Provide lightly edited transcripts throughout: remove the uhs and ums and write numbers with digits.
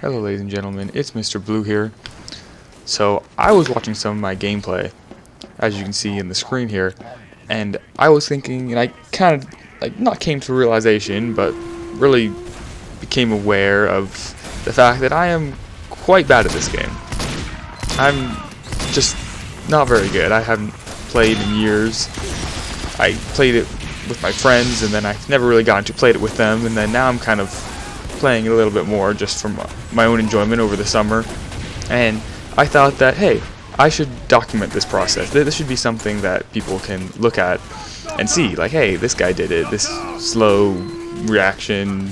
Hello ladies and gentlemen, it's Mr. Blue here. So I was watching some of my gameplay, as you can see in the screen here, and I was thinking, and I kind of, not came to a realization, but really became aware of the fact that I am quite bad at this game. I'm just not very good. I haven't played in years. I played it with my friends, and then I never really got into played it with them, and then now I'm kind of playing it a little bit more just from my own enjoyment over the summer, and I thought that, hey, I should document this process. This should be something that people can look at and see, like, hey, this guy did it, this slow reaction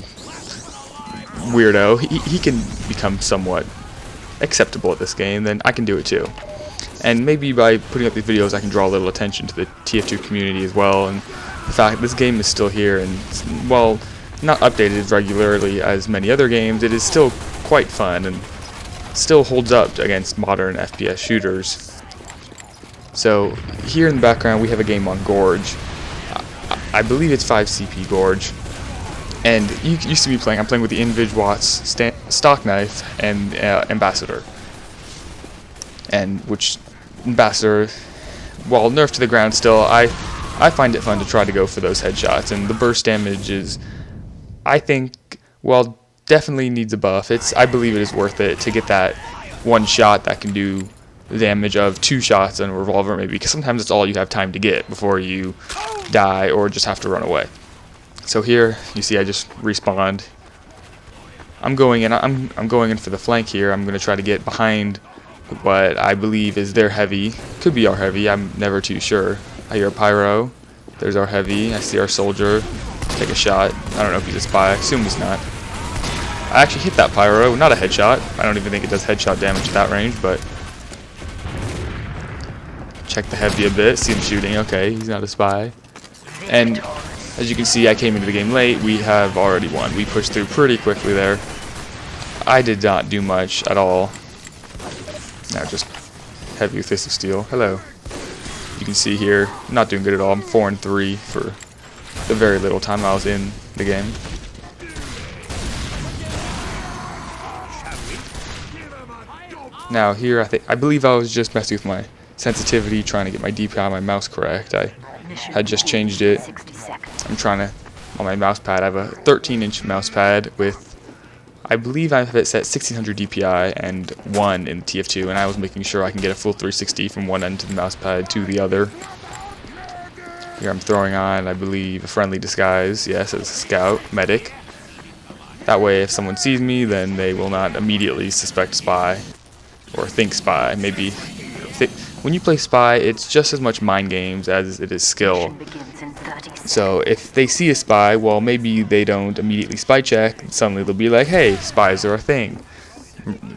weirdo, he can become somewhat acceptable at this game, then I can do it too. And maybe by putting up these videos I can draw a little attention to the TF2 community as well, and the fact that this game is still here, and while not updated regularly as many other games, it is still quite fun and still holds up against modern FPS shooters. So here in the background we have a game on Gorge. I believe it's 5 CP Gorge, and you used to be playing. I'm playing with the Invid Watts stock knife and Ambassador, and which Ambassador, while nerfed to the ground still, I find it fun to try to go for those headshots, and the burst damage is, I think, well, definitely needs a buff. I believe it is worth it to get that one shot that can do the damage of 2 shots on a revolver, maybe, because sometimes it's all you have time to get before you die or just have to run away. So here you see I just respawned. I'm going in. I'm going in for the flank here. I'm going to try to get behind what I believe is their heavy. Could be our heavy. I'm never too sure. I hear a pyro. There's our heavy. I see our soldier. Take a shot. I don't know if he's a spy. I assume he's not. I actually hit that pyro. Not a headshot. I don't even think it does headshot damage at that range, but check the heavy a bit. See him shooting. Okay, he's not a spy. And as you can see, I came into the game late. We have already won. We pushed through pretty quickly there. I did not do much at all. Now just heavy with Fist of Steel. Hello. You can see here, not doing good at all. I'm 4-3 for the very little time I was in the game. Now here, I believe I was just messing with my sensitivity, trying to get my DPI on my mouse correct. I had just changed it. I'm trying to, on my mouse pad, I have a 13-inch mouse pad with, I believe I have it set 1600 DPI and 1 in TF2, and I was making sure I can get a full 360 from one end of the mouse pad to the other. Here I'm throwing on, I believe, a friendly disguise. Yes, as a scout, medic. That way if someone sees me, then they will not immediately suspect spy or think spy. Maybe when you play spy, it's just as much mind games as it is skill. So if they see a spy, well, maybe they don't immediately spy check. Suddenly they'll be like, hey, spies are a thing.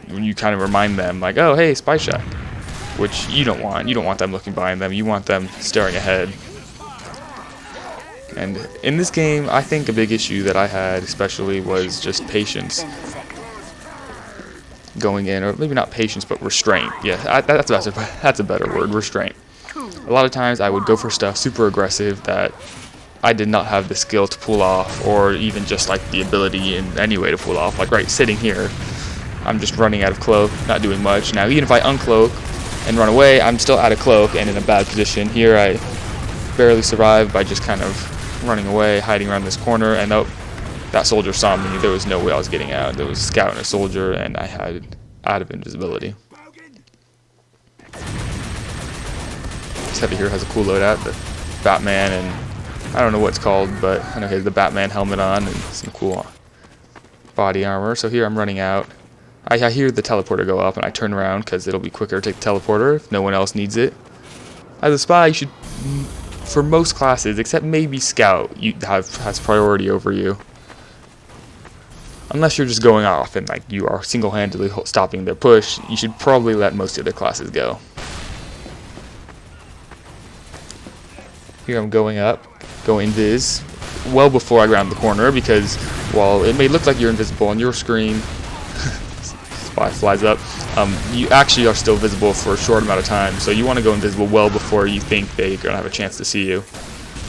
When you kind of remind them, like, oh, hey, spy check. Which you don't want. You don't want them looking behind them. You want them staring ahead. And in this game, I think a big issue that I had especially was just patience. Going in, or maybe not patience, but restraint. Yeah, that's a better word, restraint. A lot of times I would go for stuff super aggressive that I did not have the skill to pull off, or even just like the ability in any way to pull off. Like right, sitting here, I'm just running out of cloak, not doing much. Now even if I uncloak and run away, I'm still out of cloak and in a bad position. Here I barely survived by just kind of running away, hiding around this corner, and oh, that soldier saw me. There was no way I was getting out. There was a scout and a soldier, and I had out of invisibility. This heavy here has a cool loadout, the Batman, and I don't know what it's called, but I know he has the Batman helmet on and some cool body armor. So here I'm running out. I hear the teleporter go up, and I turn around because it'll be quicker to take the teleporter if no one else needs it. As a spy, you should, for most classes, except maybe Scout, has priority over you. Unless you're just going off and like you are single-handedly stopping their push, you should probably let most of their classes go. Here I'm going up, going invis, well before I round the corner, because while it may look like you're invisible on your screen, spy flies up, you actually are still visible for a short amount of time, so you want to go invisible well before you think they're going to have a chance to see you.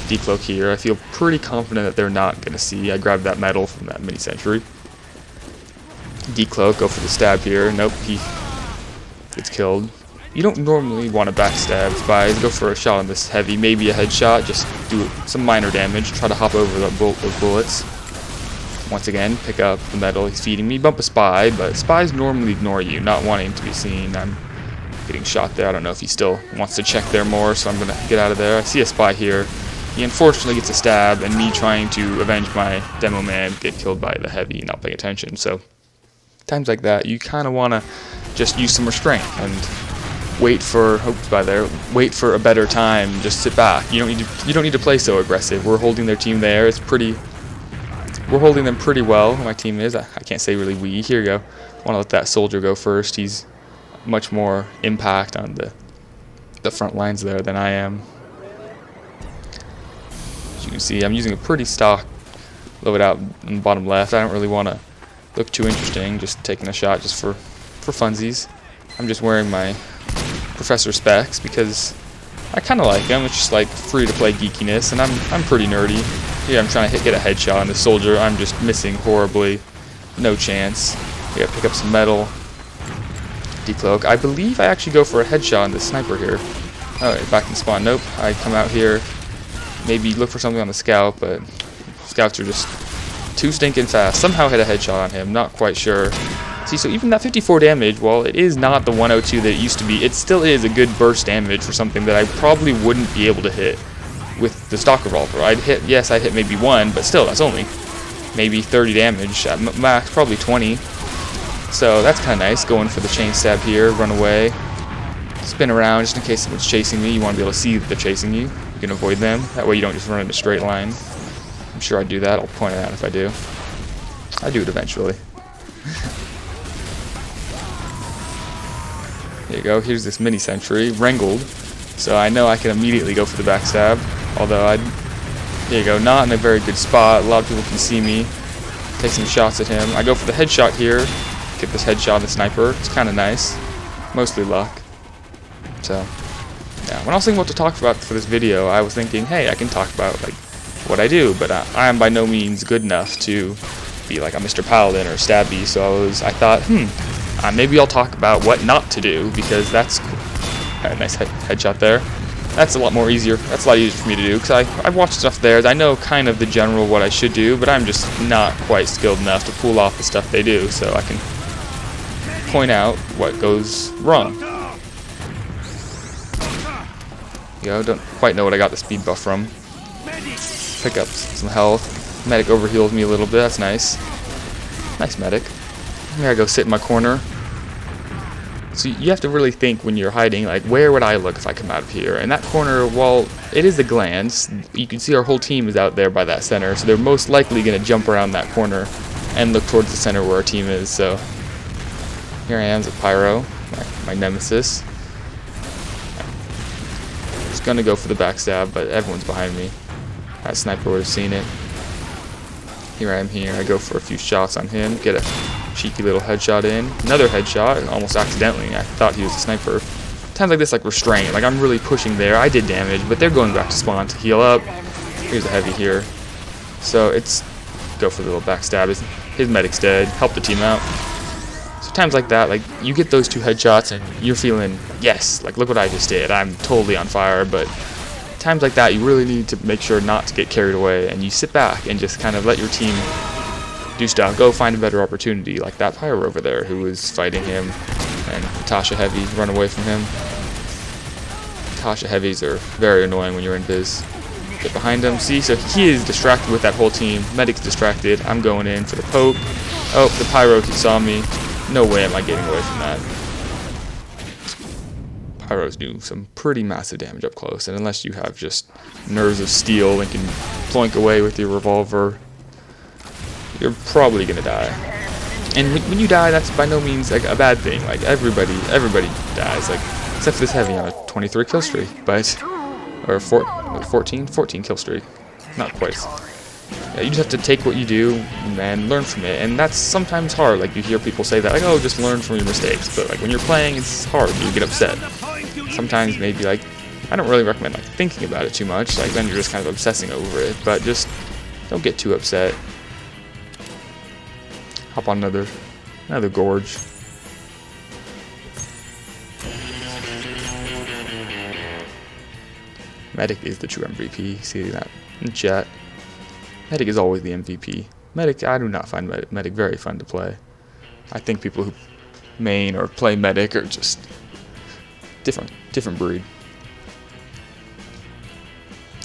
Decloak here, I feel pretty confident that they're not going to see. I grabbed that medal from that mini-sentry. Decloak, go for the stab here. Nope, he gets killed. You don't normally want to backstab spies. Go for a shot on this heavy, maybe a headshot. Just do some minor damage. Try to hop over those bullets. Once again, pick up the metal. He's feeding me. Bump a spy, but spies normally ignore you, not wanting to be seen. I'm getting shot there. I don't know if he still wants to check there more, so I'm going to get out of there. I see a spy here. He unfortunately gets a stab, and me trying to avenge my demo man get killed by the heavy, not paying attention. So times like that, you kind of want to just use some restraint and wait for wait for a better time. Just sit back. You don't need to play so aggressive. We're holding their team there. We're holding them pretty well. My team is. I can't say really we. Here you go. I want to let that soldier go first. He's much more impact on the front lines there than I am. As you can see, I'm using a pretty stock loadout in the bottom left. I don't really want to look too interesting. Just taking a shot just for funsies. I'm just wearing my Professor specs because I kind of like them. It's just like free to play geekiness, and I'm pretty nerdy. Here I'm trying to get a headshot on the soldier. I'm just missing horribly. No chance. We gotta pick up some metal. Decloak. I believe I actually go for a headshot on the sniper here. Oh, back in spawn. Nope. I come out here. Maybe look for something on the scout, but scouts are just too stinking fast. Somehow hit a headshot on him. Not quite sure. See, so even that 54 damage, while it is not the 102 that it used to be, it still is a good burst damage for something that I probably wouldn't be able to hit with the stock revolver. I hit maybe one, but still, that's only maybe 30 damage at max, probably 20. So that's kind of nice. Going for the chain stab here, run away, spin around just in case someone's chasing me. You want to be able to see that they're chasing you. You can avoid them. That way you don't just run in a straight line. I'm sure I do that. I'll point it out if I do. I do it eventually. There you go. Here's this mini sentry, wrangled. So I know I can immediately go for the backstab. Although there you go, not in a very good spot. A lot of people can see me. Take some shots at him. I go for the headshot here. Get this headshot on the sniper. It's kind of nice. Mostly luck. So, yeah. When I was thinking what to talk about for this video, I was thinking, hey, I can talk about like what I do, but I am by no means good enough to be like a Mr. Paladin or Stabby. So I thought, maybe I'll talk about what not to do, because that's a nice headshot there. That's a lot more easier. That's a lot easier for me to do because I've watched stuff there. I know kind of the general what I should do, but I'm just not quite skilled enough to pull off the stuff they do, so I can point out what goes wrong. You know, don't quite know what I got the speed buff from. Pick up some health. Medic overheals me a little bit. That's nice. Nice medic. Here I go sit in my corner. So you have to really think when you're hiding, like, where would I look if I come out of here? And that corner, while it is the glance, you can see our whole team is out there by that center, so they're most likely going to jump around that corner and look towards the center where our team is. So here I am as a pyro, my nemesis. Just going to go for the backstab, but everyone's behind me. That sniper would have seen it. Here I am here. I go for a few shots on him, get a cheeky little headshot in. Another headshot, almost accidentally. I thought he was a sniper. Times like this, like restraint. Like I'm really pushing there. I did damage, but they're going back to spawn to heal up. Here's a heavy here. So it's go for the little backstab. His medic's dead. Help the team out. So times like that, like you get those two headshots and you're feeling, yes, like look what I just did. I'm totally on fire. But times like that, you really need to make sure not to get carried away, and you sit back and just kind of let your team do stuff. Go find a better opportunity, like that pyro over there who was fighting him, and Tasha Heavy, run away from him. Tasha Heavies are very annoying when you're in biz. Get behind him. See, so he is distracted with that whole team. Medic's distracted. I'm going in for the poke. Oh, the pyro, he saw me. No way am I getting away from that. Pyros do some pretty massive damage up close, and unless you have just nerves of steel and can ploink away with your revolver, you're probably gonna die. And when you die, that's by no means like a bad thing. Like everybody dies, like except for this heavy on a 23 kill streak, but or 14 kill streak. Not quite. Yeah, you just have to take what you do and learn from it, and that's sometimes hard. Like you hear people say that, like, oh, just learn from your mistakes. But like when you're playing, it's hard. You get upset. Sometimes maybe like I don't really recommend like thinking about it too much. Like then you're just kind of obsessing over it. But just don't get too upset. Hop on another Another gorge. Medic is the true MVP. See that in chat. Medic is always the MVP. Medic, I do not find Medic very fun to play. I think people who main or play Medic are just different breed.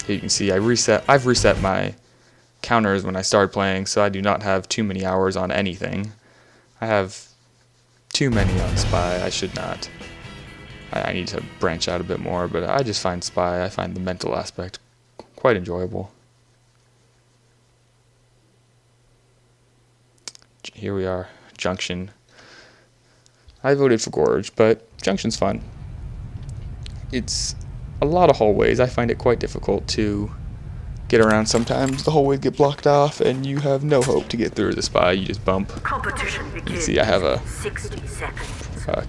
Here you can see I've reset my counters when I started playing, so I do not have too many hours on anything. I have too many on Spy. I should not. I need to branch out a bit more, but I just find Spy, I find the mental aspect quite enjoyable. Here we are, Junction. I voted for Gorge, but Junction's fun. It's a lot of hallways. I find it quite difficult to get around sometimes. The hallways get blocked off, and you have no hope to get through the Spy. You just bump. You can see I have a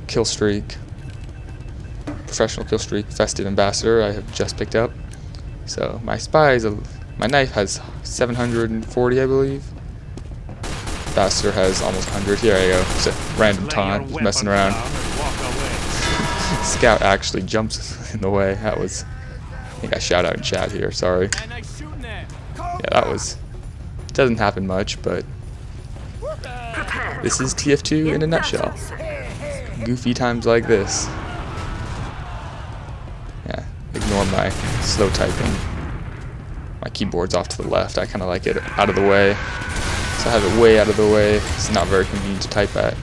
kill streak. Professional kill streak, Festive Ambassador I have just picked up. So my Spy is my knife has 740, I believe. Ambassador has almost 100. Here I go. It's a random taunt, just messing around. Scout actually jumps in the way. That was, I think I shout out in chat here, sorry. Yeah, that was, doesn't happen much, but this is TF2 in a nutshell. Goofy times like this. Yeah, ignore my slow typing. My keyboard's off to the left. I kind of like it out of the way. So I have it way out of the way. It's not very convenient to type at.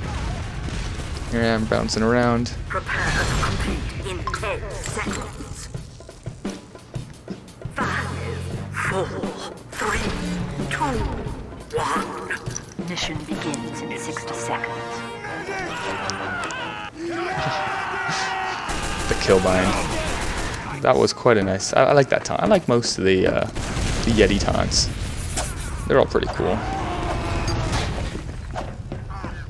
Here I am bouncing around. Prepare to complete in 10 seconds. 5, 4, 3, 2, 1. Mission begins in 60 seconds. The kill bind. That was quite a nice. I like that taunt. I like most of the Yeti taunts. They're all pretty cool.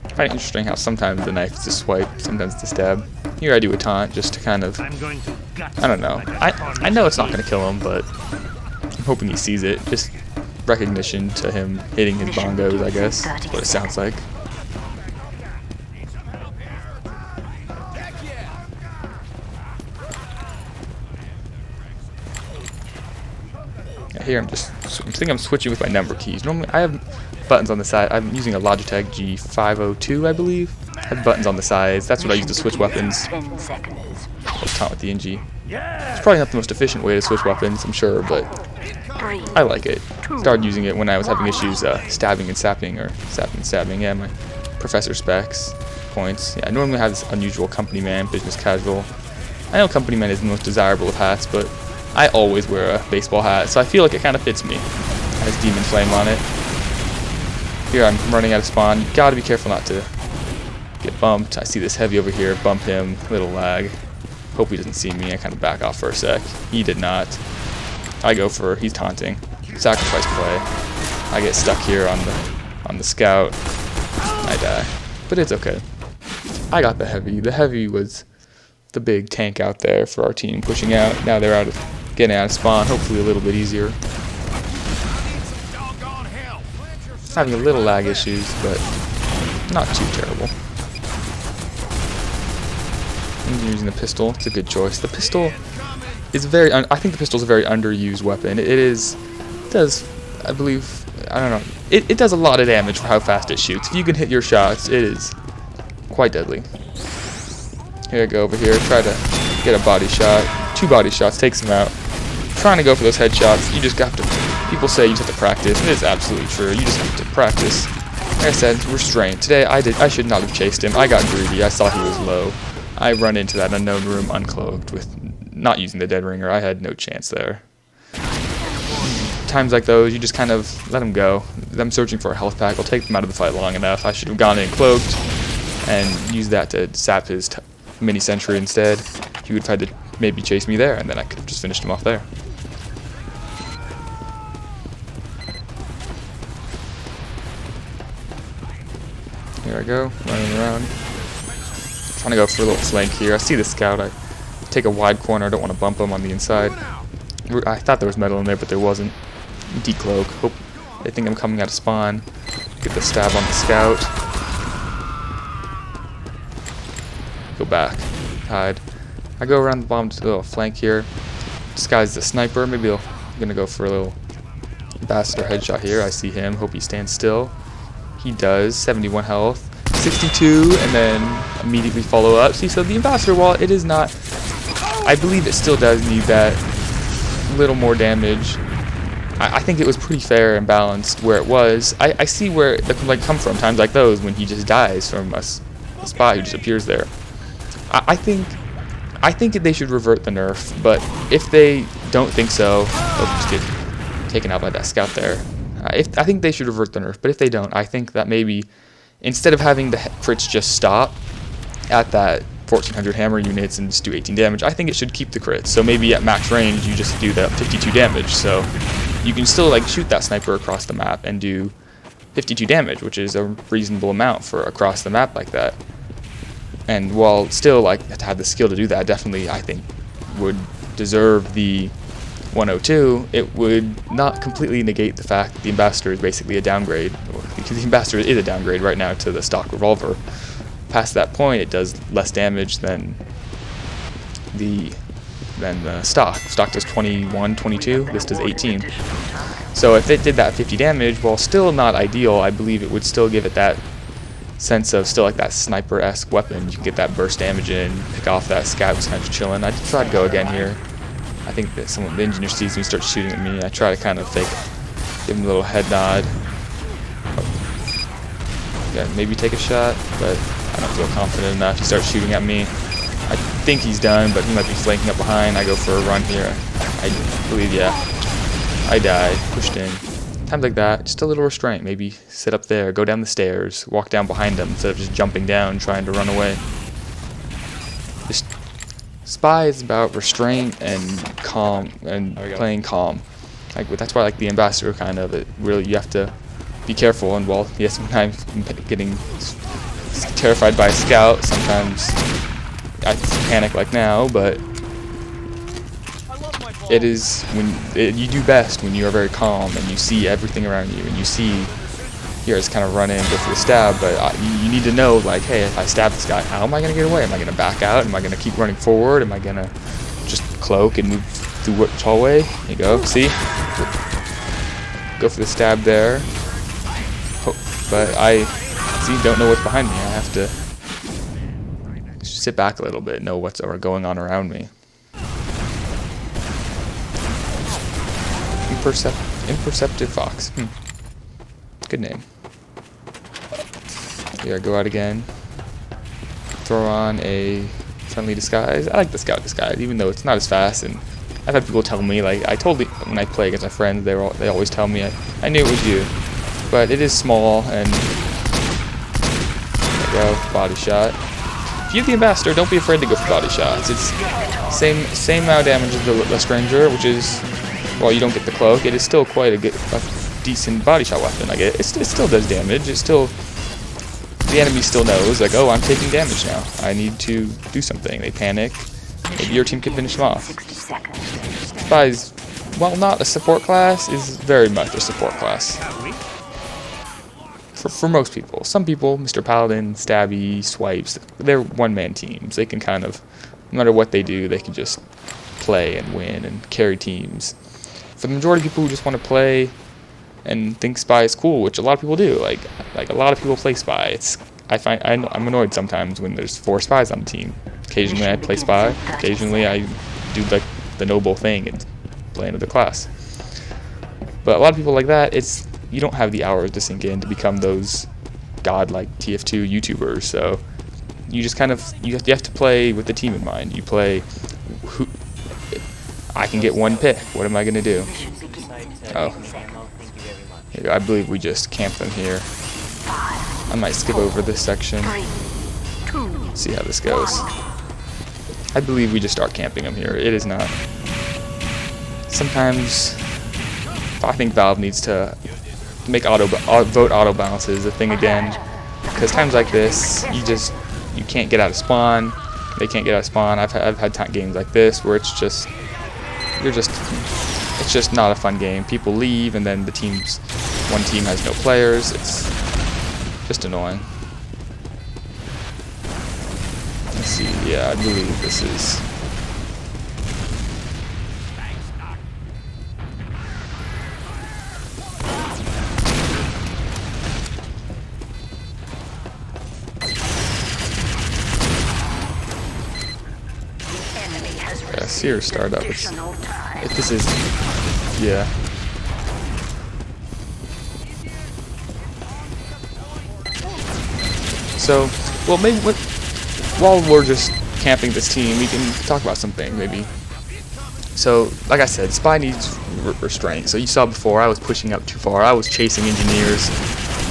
I find it interesting how sometimes the knife is to swipe, sometimes to stab. Here I do a taunt just to kind of, I don't know. I know it's not going to kill him, but I'm hoping he sees it. Just recognition to him hitting his bongos, I guess. That's what it sounds like. Yeah, here I think I'm switching with my number keys. Normally I have buttons on the side. I'm using a Logitech G502, I believe. I have buttons on the sides. That's what I use to switch weapons. Let's taunt with the NG. It's probably not the most efficient way to switch weapons, I'm sure, but I like it. Started using it when I was having issues stabbing and sapping, or sapping and stabbing. Yeah, my professor specs points. Yeah, I normally have this unusual company man, business casual. I know company man is the most desirable of hats, but I always wear a baseball hat, so I feel like it kind of fits me. It has Demon Flame on it. Here I'm running out of spawn. You gotta be careful not to get bumped. I see this heavy over here. Bump him. Little lag. Hope he doesn't see me. I kind of back off for a sec. He did not. I go for. He's taunting. Sacrifice play. I get stuck here on the scout. I die, but it's okay. I got the heavy. The heavy was the big tank out there for our team pushing out. Now they're getting out of spawn. Hopefully a little bit easier. Having a little lag issues, but not too terrible. I'm using the pistol. It's a good choice. The pistol is I think the pistol is a very underused weapon. It does, I believe, I don't know. It does a lot of damage for how fast it shoots. If you can hit your shots, it is quite deadly. Here I go over here. Try to get a body shot. 2 body shots takes him out. Trying to go for those headshots. You just have to. People say you just have to practice, and it's absolutely true. You just have to practice. Like I said, restraint. Today I should not have chased him. I got greedy. I saw he was low. I run into that unknown room uncloaked with not using the dead ringer. I had no chance there. Times like those, you just kind of let him go. Them searching for a health pack will take them out of the fight long enough. I should have gone in cloaked and used that to sap his mini sentry instead. He would have had to maybe chase me there, and then I could have just finished him off there. Here I go, running around. Trying to go for a little flank here. I see the scout. I take a wide corner. I don't want to bump him on the inside. I thought there was metal in there, but there wasn't. Decloak. Hope they think I'm coming out of spawn. Get the stab on the scout. Go back. Hide. I go around the bottom to the little flank here. Disguise the sniper. Maybe I'm gonna go for a little ambassador headshot here. I see him. Hope he stands still. He does. 71 health. 62, and then immediately follow up. See, so the ambassador, while it is not, I believe it still does need that little more damage. I think it was pretty fair and balanced where it was. I see where it can like come from, times like those when he just dies from a spy who just appears there. I think they should revert the nerf, but if they don't think so, they'll just get taken out by that scout there. I think they should revert the nerf, but if they don't, I think that maybe instead of having the crits just stop at that 1400 hammer units and just do 18 damage, I think it should keep the crits. So maybe at max range you just do that 52 damage. So you can still like shoot that sniper across the map and do 52 damage, which is a reasonable amount for across the map like that. And while still like to have the skill to do that, definitely I think would deserve the 102, it would not completely negate the fact that the ambassador is basically a downgrade, because the ambassador is a downgrade right now to the stock revolver. Past that point, it does less damage than the stock. Stock does 21, 22. This does 18. So if it did that 50 damage, while still not ideal, I believe it would still give it that sense of still like that sniper-esque weapon. You can get that burst damage in, pick off that scout who's kind of chilling. I try to go again here. I think that the engineer sees me, starts shooting at me. I try to kind of fake, give him a little head nod. Yeah, maybe take a shot, but I don't feel confident enough. He starts shooting at me. I think he's done, but he might be flanking up behind. I go for a run here. I believe, yeah. I die, pushed in. Times like that, just a little restraint. Maybe sit up there, go down the stairs, walk down behind them instead of just jumping down, trying to run away. Just Spy is about restraint and calm and playing calm. Like that's why like the ambassador kind of, it really you have to be careful. And while yes, sometimes getting terrified by a scout, sometimes I panic like now, but it is when you do best when you are very calm and you see everything around you and you see here it's kind of run in, go for the stab, but you need to know like, hey, if I stab this guy, how am I going to get away? Am I going to back out? Am I going to keep running forward? Am I going to just cloak and move through which hallway? There you go, see? Go for the stab there. But I don't know what's behind me. I have to sit back a little bit, know what's going on around me. Imperceptive Fox. Good name. Here, go out again. Throw on a friendly disguise. I like the scout disguise, even though it's not as fast. And I've had people tell me, like, when I play against my friends, they always tell me, I knew it was you. But it is small, and there you go, body shot. If you have the ambassador, don't be afraid to go for body shots. It's same amount of damage as the stranger, which is, well, you don't get the cloak. It is still quite a decent body shot weapon. Like it still does damage. The enemy still knows, like, oh, I'm taking damage now. I need to do something. They panic. Maybe your team can finish them off. Spy's, while not a support class, is very much a support class. For most people. Some people, Mr. Paladin, Stabby, Swipes, they're one-man teams. They can kind of, no matter what they do, they can just play and win and carry teams. For the majority of people who just want to play and think Spy is cool, which a lot of people do. Like a lot of people play Spy. I'm annoyed sometimes when there's 4 spies on the team. Occasionally I play Spy. Occasionally I do like the noble thing and play another class. But a lot of people like that, you don't have the hours to sink in to become those godlike TF2 YouTubers. So you just kind of you have to play with the team in mind. You play I can get one pick. What am I gonna do? Oh. I believe we just camp them here. I might skip over this section. See how this goes. I believe we just start camping them here. It is not. Sometimes I think Valve needs to make vote auto balances a thing again. Because times like this, you can't get out of spawn. They can't get out of spawn. I've had games like this where it's just not a fun game. People leave, and then one team has no players. It's just annoying. Let's see. Yeah, I believe this is. Yeah, Seer startup. If this is, yeah. So, well, maybe while we're just camping this team, we can talk about something, maybe. So, like I said, Spy needs restraint. So you saw before, I was pushing up too far. I was chasing engineers.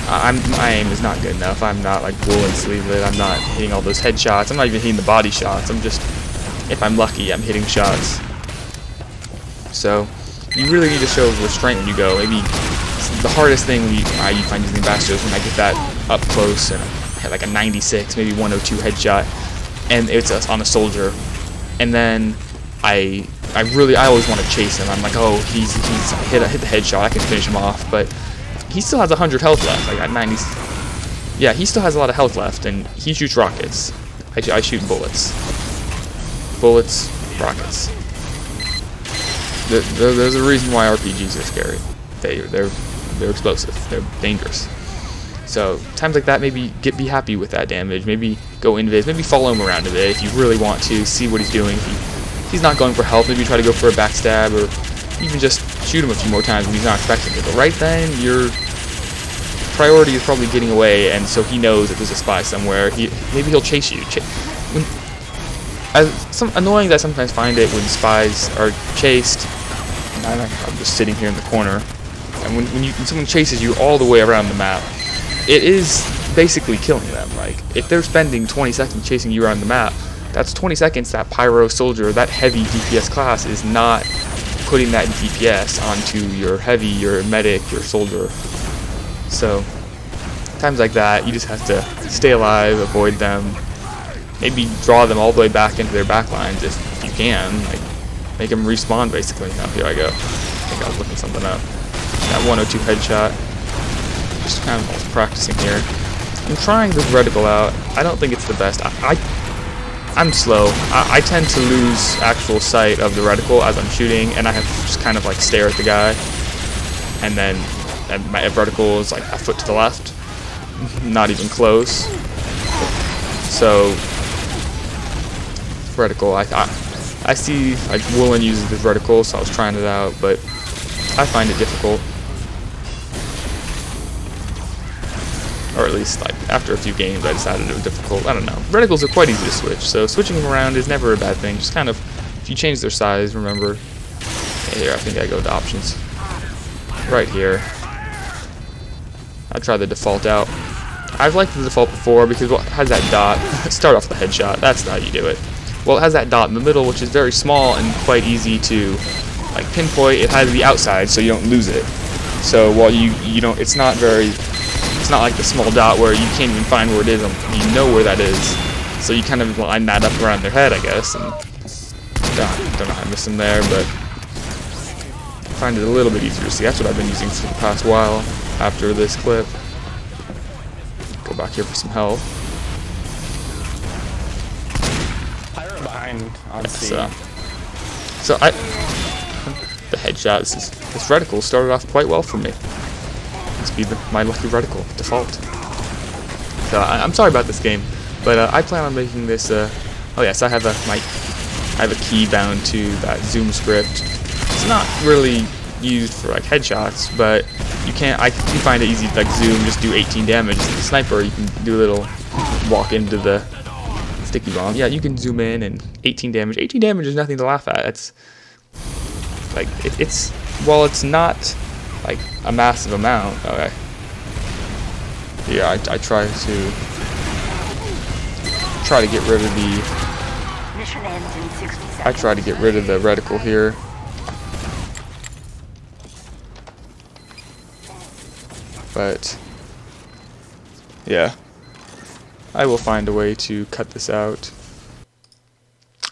My aim is not good enough. I'm not like wool and sleevelet. I'm not hitting all those headshots. I'm not even hitting the body shots. I'm just, if I'm lucky, I'm hitting shots. So, you really need to show restraint when you go. Maybe the hardest thing when you find using ambassadors when I get that up close and I hit like a 96, maybe 102 headshot, and it's on a soldier, and then I always want to chase him. I'm like, oh, he's hit the headshot, I can finish him off, but he still has 100 health left. I got 90. Yeah, he still has a lot of health left, and he shoots rockets. I shoot bullets. Bullets, rockets. There's a reason why RPGs are scary. They're explosive. They're dangerous. So times like that, maybe be happy with that damage. Maybe go invis. Maybe follow him around a bit if you really want to see what he's doing. If he's not going for health, maybe try to go for a backstab, or even just shoot him a few more times when he's not expecting it. But right then, your priority is probably getting away, and so he knows that there's a spy somewhere. Maybe he'll chase you. Annoying that I sometimes find it when spies are chased. I'm just sitting here in the corner, and when someone chases you all the way around the map, it is basically killing them. Like, if they're spending 20 seconds chasing you around the map, that's 20 seconds that pyro soldier, that heavy DPS class, is not putting that DPS onto your heavy, your medic, your soldier. So, times like that, you just have to stay alive, avoid them, maybe draw them all the way back into their backlines if you can. Like, make them respawn, basically. Oh, here I go. I think I was looking something up. That 102 headshot. Just kind of practicing here. I'm trying this reticle out. I don't think it's the best. I'm slow. I tend to lose actual sight of the reticle as I'm shooting, and I have to just kind of like stare at the guy, and then my reticle is like a foot to the left, not even close. So reticle, I see like Woolen uses this reticle, so I was trying it out, but I find it difficult. Or at least, like, after a few games, I decided it was difficult. I don't know. Reticles are quite easy to switch, so switching them around is never a bad thing. Just kind of, if you change their size, remember. Here, I think I go to options. Right here. I try the default out. I've liked the default before because it has that dot. Start off with the headshot. That's how you do it. Well, it has that dot in the middle, which is very small and quite easy to, like, pinpoint. It has the outside, so you don't lose it. So while you don't, it's not like the small dot where you can't even find where it is. You know where that is, so you kind of line that up around their head, I guess. And don't know how I missed them there, but I find it a little bit easier to see. That's what I've been using for the past while. After this clip, go back here for some health. Pirate behind on C. So the headshots. This reticle started off quite well for me. Be my lucky reticle default. So I'm sorry about this game, but I plan on making this. Oh yes, I have a key bound to that zoom script. It's not really used for like headshots, but you can't. I can find it easy to like zoom, just do 18 damage. As a sniper, you can do a little walk into the sticky bomb. Yeah, you can zoom in and 18 damage. 18 damage is nothing to laugh at. It's like it's while it's not like a massive amount. Okay. Yeah, I try to get rid of the. Mission ends in 60 seconds. I try to get rid of the reticle here. But yeah, I will find a way to cut this out.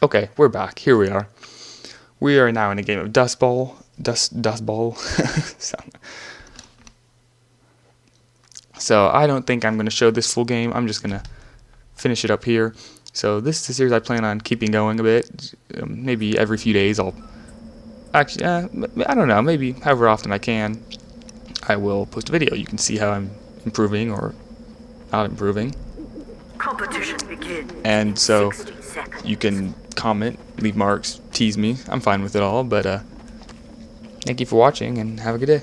Okay, we're back. Here we are. We are now in a game of Dust Bowl. Dust Bowl. So I don't think I'm going to show this full game. I'm just going to finish it up here. So this is a series I plan on keeping going a bit. Maybe every few days I'll actually, I don't know, maybe however often I can, I will post a video. You can see how I'm improving or not improving. Competition begins. And so 60 seconds. you can comment, leave marks, tease me. I'm fine with it all, but thank you for watching and have a good day.